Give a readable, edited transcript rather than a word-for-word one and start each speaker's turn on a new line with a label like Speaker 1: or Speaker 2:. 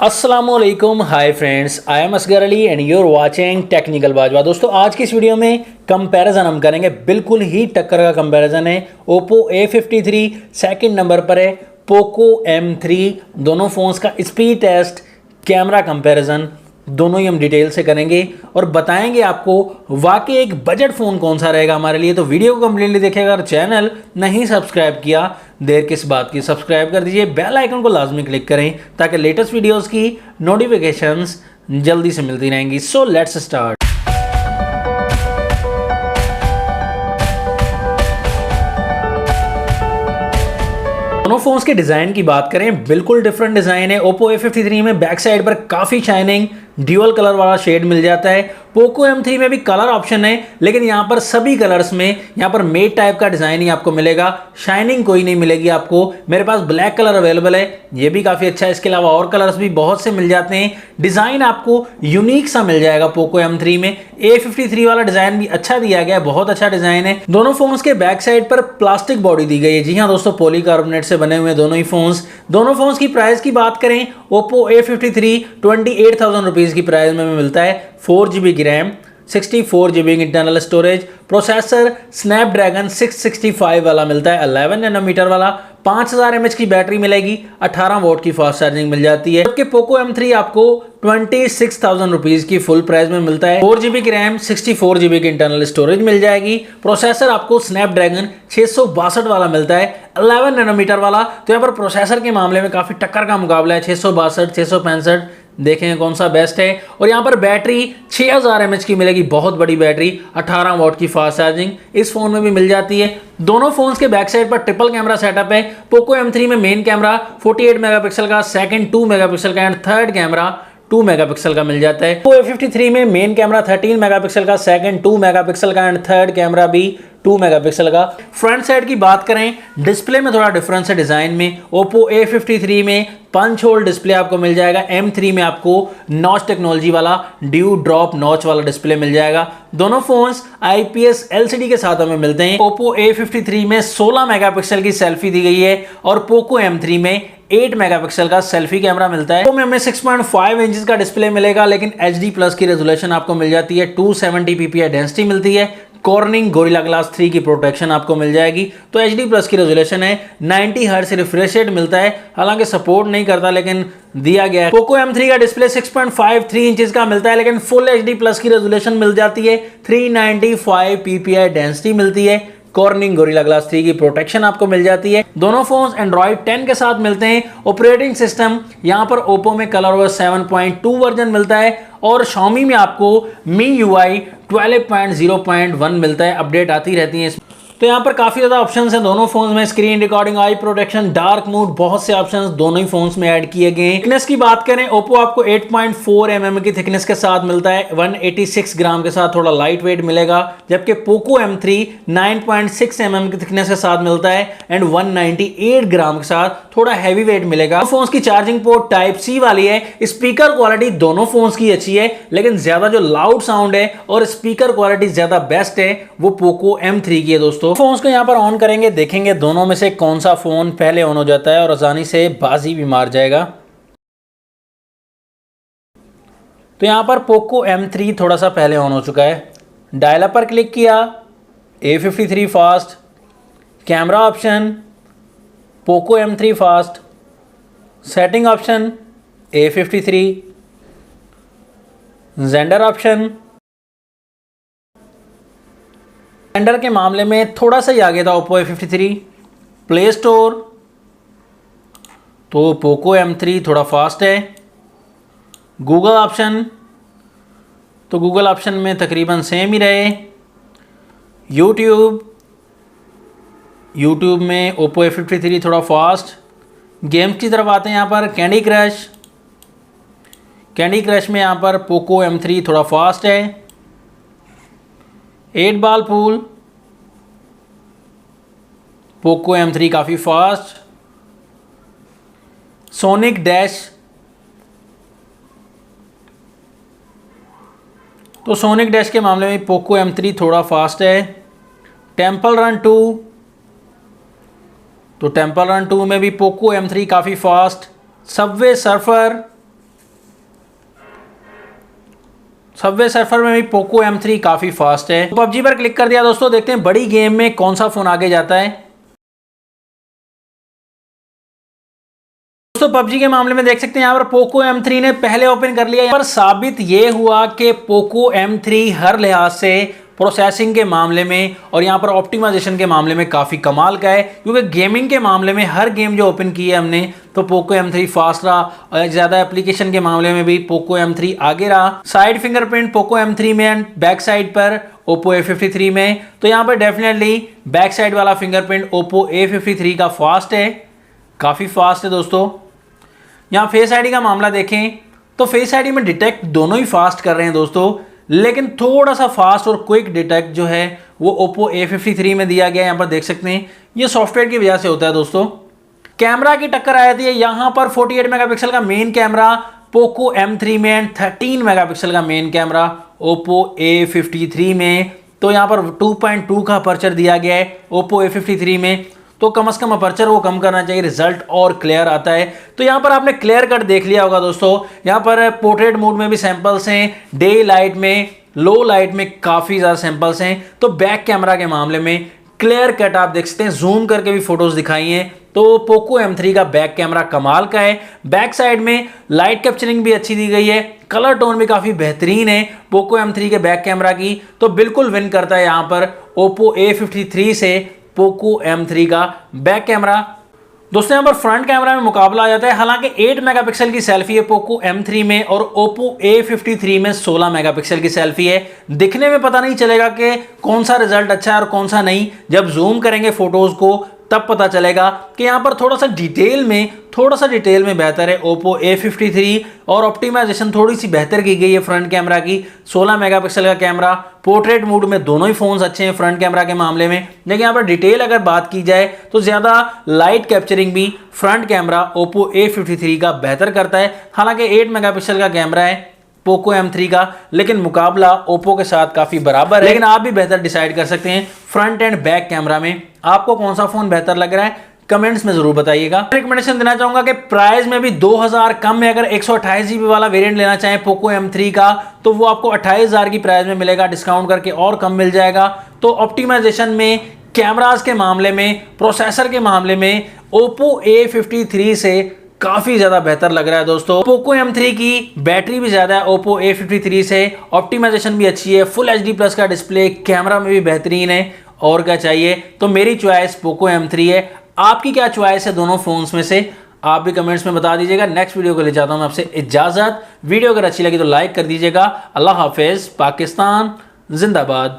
Speaker 1: अस्सलामुअलैकुम, hi friends, I am Asgar Ali and you are watching technical Bajwa. दोस्तों, आज की इस वीडियो में कंपैरिजन हम करेंगे, बिल्कुल ही टक्कर का कंपैरिजन है। ओप्पो A53 सेकंड नंबर पर है, पोको M3। दोनों फ़ोन्स का स्पीड टेस्ट, कैमरा कंपैरिजन दोनों ही हम डिटेल से करेंगे और बताएंगे आपको वाकई एक बजट फ़ोन कौन सा रहेगा हमारे लिए। तो वीडियो को कंप्लीटली देखिएगा। अगर चैनल नहीं सब्सक्राइब किया, देर किस बात की, सब्सक्राइब कर दीजिए, बेल आइकन को लाजमी क्लिक करें ताकि लेटेस्ट वीडियोस की नोटिफिकेशंस जल्दी से मिलती रहेंगी। So let's start. दोनों फोन्स के डिजाइन की बात करें, बिल्कुल डिफरेंट डिजाइन है। ओप्पो A53 में बैक साइड पर काफी शाइनिंग ड्यूअल कलर वाला शेड मिल जाता है। पोको M3 में भी कलर ऑप्शन है, लेकिन यहां पर सभी कलर्स में यहां पर मेट टाइप का डिजाइन ही आपको मिलेगा, शाइनिंग कोई नहीं मिलेगी आपको। मेरे पास ब्लैक कलर अवेलेबल है, ये भी काफी अच्छा है। इसके अलावा और कलर्स भी बहुत से मिल जाते हैं। डिजाइन आपको यूनिक सा मिल जाएगा पोको M3 में। A53 वाला डिजाइन भी अच्छा दिया गया है, बहुत अच्छा डिजाइन है। दोनों फोन्स के बैक साइड पर प्लास्टिक बॉडी दी गई है। जी हाँ दोस्तों, पॉलीकार्बोनेट से बने हुए दोनों ही फोन्स। दोनों फोन्स की प्राइस की बात करें, ओप्पो A53 28,000 रुपीज की प्राइस में मिलता है। 4GB की RAM, 64GB internal storage, processor Snapdragon 665 वाला मिलता है, 11 नैनोमीटर वाला, 5000 mAh की बैटरी मिलेगी, 18 वोल्ट की फास्ट चार्जिंग मिल जाती है। जबकि पोको M3 आपको 26,000 रुपीज की फुल प्राइस में मिलता है। 4GB की रैम, 64GB की इंटरनल स्टोरेज मिल जाएगी, प्रोसेसर आपको स्नैपड्रैगन 662 वाला मिलता है, 11 नैनोमीटर वाला। तो यहाँ पर प्रोसेसर के मामले में काफी टक्कर का मुकाबला है, 662, 665, देखें कौन सा बेस्ट है। और यहाँ पर बैटरी 6000 mAh की मिलेगी, बहुत बड़ी बैटरी, 18 वॉट की फास्ट चार्जिंग इस फोन में भी मिल जाती है। दोनों फोन्स के बैक साइड पर ट्रिपल कैमरा सेटअप है। पोको M3 में मेन कैमरा 48 मेगापिक्सल का, सेकंड 2 मेगापिक्सल का एंड थर्ड कैमरा 2 मेगापिक्सल का मिल जाता है। पोको A53 में मेन कैमरा 13 मेगापिक्सल का, सेकंड 2 मेगापिक्सल का एंड थर्ड कैमरा भी 2 मेगापिक्सल का। फ्रंट साइड की बात करें, डिस्प्ले में थोड़ा डिफरेंस है डिजाइन में। ओप्पो A53 में पंच होल डिस्प्ले आपको मिल जाएगा, M3 में आपको नॉच टेक्नोलॉजी वाला ड्यू ड्रॉप नॉच वाला डिस्प्ले मिल जाएगा। दोनों फोन्स IPS LCD के साथ हमें मिलते हैं। ओप्पो A53 में 16 मेगापिक्सल की सेल्फी दी गई है और पोको M3 में 8 मेगापिक्सल का सेल्फी कैमरा मिलता है। तो हमें 6.5 इंच का डिस्प्ले मिलेगा, लेकिन HD+ की रेजोल्यूशन आपको मिल जाती है, 270 ppi डेंसिटी मिलती है, कॉर्निंग गोरिल्ला ग्लास 3 की प्रोटेक्शन आपको मिल जाएगी। तो HD+ की रेजोल्यूशन है, 90 हर्ट्ज रिफ्रेश रेट मिलता है, हालांकि सपोर्ट नहीं करता लेकिन दिया गया है। पोको M3 का डिस्प्ले 6.53 इंच का मिलता है, लेकिन फुल HD+ की रेजोल्यूशन मिल जाती है, 395 ppi डेंसिटी मिलती है, कॉर्निंग गोरिल्ला ग्लास 3 की प्रोटेक्शन आपको मिल जाती है। दोनों फोन्स Android 10 के साथ मिलते हैं। ऑपरेटिंग सिस्टम यहां पर ओप्पो में ColorOS 7.2 वर्जन मिलता है और Xiaomi में आपको MIUI 12.0.1 मिलता है। अपडेट आती रहती है। तो यहाँ पर काफ़ी ज़्यादा ऑप्शंस हैं दोनों फोन्स में, स्क्रीन रिकॉर्डिंग, आई प्रोटेक्शन, डार्क मोड, बहुत से ऑप्शंस दोनों ही फोन्स में ऐड किए गए हैं। थिकनेस की बात करें, ओप्पो आपको 8.4 mm की थिकनेस के साथ मिलता है, 186 ग्राम के साथ, थोड़ा लाइट वेट मिलेगा। जबकि पोको M3 9.6 mm की थिकनेस के साथ मिलता है एंड 198 ग्राम के साथ, थोड़ा हैवी वेट मिलेगा। फोन्स की चार्जिंग पोर्ट टाइप C वाली है। स्पीकर क्वालिटी दोनों फोन्स की अच्छी है, लेकिन ज्यादा जो लाउड साउंड है और स्पीकर क्वालिटी ज्यादा बेस्ट है वो पोको M3 की है। दोस्तों, फोन्स को यहां पर ऑन करेंगे, देखेंगे दोनों में से कौन सा फोन पहले ऑन हो जाता है और आसानी से बाजी भी मार जाएगा। तो यहां पर पोको M3 थोड़ा सा पहले ऑन हो चुका है। डायल अप पर क्लिक किया, A53 fast, camera option Poco M3 fast, setting option A53, gender option. Gender के मामले में थोड़ा सा ही आगे था ओप्पो A53। प्ले स्टोर तो पोको M3 थोड़ा फास्ट है। गूगल ऑप्शन तो गूगल ऑप्शन में तकरीबन सेम ही रहे। यूट्यूब में ओप्पो A53 थोड़ा फास्ट। गेम्स की तरफ आते हैं, यहाँ पर कैंडी क्रश में यहाँ पर पोको M3 थोड़ा फास्ट है। 8 बॉल पूल पोको M3 काफ़ी फास्ट। सोनिक डैश तो सोनिक डैश के मामले में पोको M3 थोड़ा फास्ट है। टेम्पल रन 2 तो टेम्पल रन 2 में भी पोको M3 काफ़ी fast. Subway surfer Subway surfer में भी पोको M3 काफी फास्ट है। तो PUBG पर क्लिक कर दिया दोस्तों, देखते हैं बड़ी गेम में कौन सा फोन आगे जाता है। दोस्तों PUBG के मामले में देख सकते हैं यहाँ पर पोको M3 ने पहले ओपन कर लिया। यहाँ पर साबित ये हुआ कि पोको M3 हर लिहाज से प्रोसेसिंग के मामले में और यहाँ पर ऑप्टिमाइजेशन के मामले में काफ़ी कमाल का है, क्योंकि गेमिंग के मामले में हर गेम जो ओपन की है हमने तो पोको M3 फास्ट रहा और ज़्यादा एप्लीकेशन के मामले में भी पोको M3 आगे रहा। साइड फिंगरप्रिंट पोको M3 में एंड बैक साइड पर ओप्पो A53 में, तो यहाँ पर डेफिनेटली बैक साइड वाला फिंगरप्रिंट ओप्पो A53 का फास्ट है, काफ़ी फास्ट है दोस्तों। यहाँ फेस आईडी का मामला देखें तो फेस आईडी में डिटेक्ट दोनों ही फास्ट कर रहे हैं दोस्तों, लेकिन थोड़ा सा फास्ट और क्विक डिटेक्ट जो है वो ओप्पो A53 में दिया गया है। यहाँ पर देख सकते हैं ये सॉफ्टवेयर की वजह से होता है दोस्तों। कैमरा की टक्कर आ जाती है यहाँ पर 48 मेगापिक्सल का मेन कैमरा पोको M3 में एंड 13 मेगापिक्सल का मेन कैमरा ओप्पो A53 में। तो यहाँ पर 2.2 का अपर्चर दिया गया है ओप्पो A53 में, तो कम से कम अपर्चर को कम करना चाहिए, रिजल्ट और क्लियर आता है। तो यहाँ पर आपने क्लियर कट देख लिया होगा दोस्तों। यहाँ पर पोर्ट्रेट मोड में भी सैंपल्स हैं, डे लाइट में, लो लाइट में काफ़ी ज़्यादा सैंपल्स हैं। तो बैक कैमरा के मामले में क्लियर कट आप देख सकते हैं, जूम करके भी फोटोज दिखाई हैं। तो पोको M3 का बैक कैमरा कमाल का है। बैक साइड में लाइट कैप्चरिंग भी अच्छी दी गई है, कलर टोन भी काफ़ी बेहतरीन है पोको M3 के बैक कैमरा की। तो बिल्कुल विन करता है यहाँ पर ओप्पो A53 से पोको M3 का बैक कैमरा। दोस्तों यहाँ पर फ्रंट कैमरा में मुकाबला आ जाता है। हालांकि 8 मेगापिक्सल की सेल्फी है पोको M3 में और ओप्पो A53 में 16 मेगापिक्सल की सेल्फी है। दिखने में पता नहीं चलेगा कि कौन सा रिजल्ट अच्छा है और कौन सा नहीं, जब जूम करेंगे फोटोज को तब पता चलेगा कि यहाँ पर थोड़ा सा डिटेल में बेहतर है ओप्पो A53 और ऑप्टिमाइजेशन थोड़ी सी बेहतर की गई है फ्रंट कैमरा की। 16 मेगापिक्सल का कैमरा, पोर्ट्रेट मोड में दोनों ही फोन्स अच्छे हैं फ्रंट कैमरा के मामले में। लेकिन यहाँ पर डिटेल अगर बात की जाए तो ज़्यादा लाइट कैप्चरिंग भी फ्रंट कैमरा ओप्पो A53 का बेहतर करता है। हालांकि 8 मेगापिक्सल का कैमरा है पोको M3 का, लेकिन मुकाबला ओप्पो के साथ काफ़ी बराबर है। लेकिन आप भी बेहतर डिसाइड कर सकते हैं फ्रंट एंड बैक कैमरा में आपको कौन सा फ़ोन बेहतर लग रहा है, कमेंट्स में ज़रूर बताइएगा। रिकमेंडेशन देना चाहूँगा कि प्राइस में भी 2000 कम में अगर 128 GB वाला वेरिएंट लेना चाहें पोको M3 का तो वो आपको 28,000 की प्राइस में मिलेगा, डिस्काउंट करके और कम मिल जाएगा। तो ऑप्टिमाइजेशन में, कैमराज के मामले में, प्रोसेसर के मामले में ओप्पो A53 से काफ़ी ज़्यादा बेहतर लग रहा है दोस्तों। पोको M3 की बैटरी भी ज़्यादा है ओप्पो A53 से, ऑप्टिमाइजेशन भी अच्छी है, फुल HD+ का डिस्प्ले, कैमरा में भी बेहतरीन है, और क्या चाहिए। तो मेरी चॉइस पोको M3 है। आपकी क्या चॉइस है दोनों फोन्स में से, आप भी कमेंट्स में बता दीजिएगा। नेक्स्ट वीडियो को ले जाता हूँ मैं आपसे इजाज़त। वीडियो अगर अच्छी लगी तो लाइक कर दीजिएगा। अल्लाह हाफिज़, पाकिस्तान जिंदाबाद।